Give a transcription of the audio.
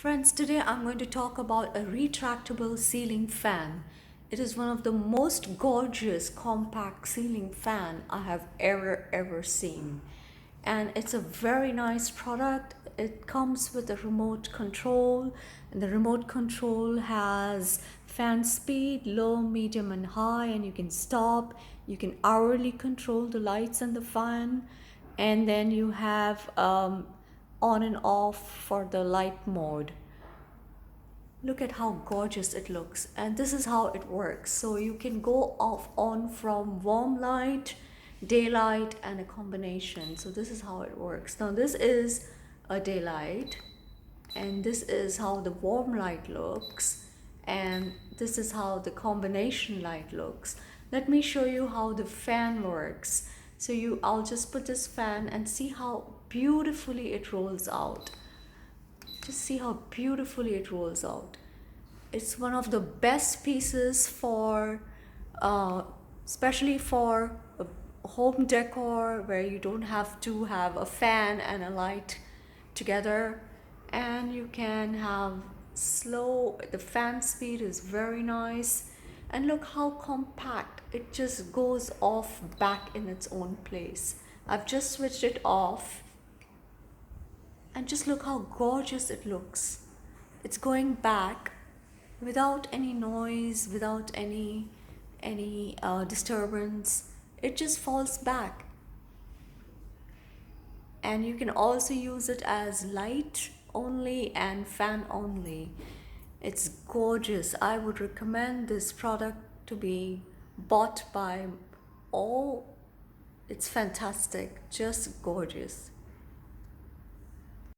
Friends, today I'm going to talk about a retractable ceiling fan. It is one of the most gorgeous compact ceiling fan I have ever seen. And it's a very nice product. It comes with a remote control, and the remote control has fan speed, low, medium and high, and you can stop. You can hourly control the lights and the fan, and then you have on and off for the light mode. Look at how gorgeous it looks, and this is how it works. So you can go off on from warm light, daylight, and a combination. So this is how it works. Now this is a daylight, and this is how the warm light looks, and this is how the combination light looks. Let me show you how the fan works. So I'll just put this fan and see how beautifully it rolls out. Just see how beautifully it rolls out. It's one of the best pieces for, especially for a home decor where you don't have to have a fan and a light together, and you can have the fan speed is very nice, and look how compact it just goes off back in its own place. I've just switched it off, and just look how gorgeous it looks. It's going back without any noise, without any disturbance. It just falls back. And you can also use it as light only and fan only. It's gorgeous. I would recommend this product to be bought by all. It's fantastic, just gorgeous.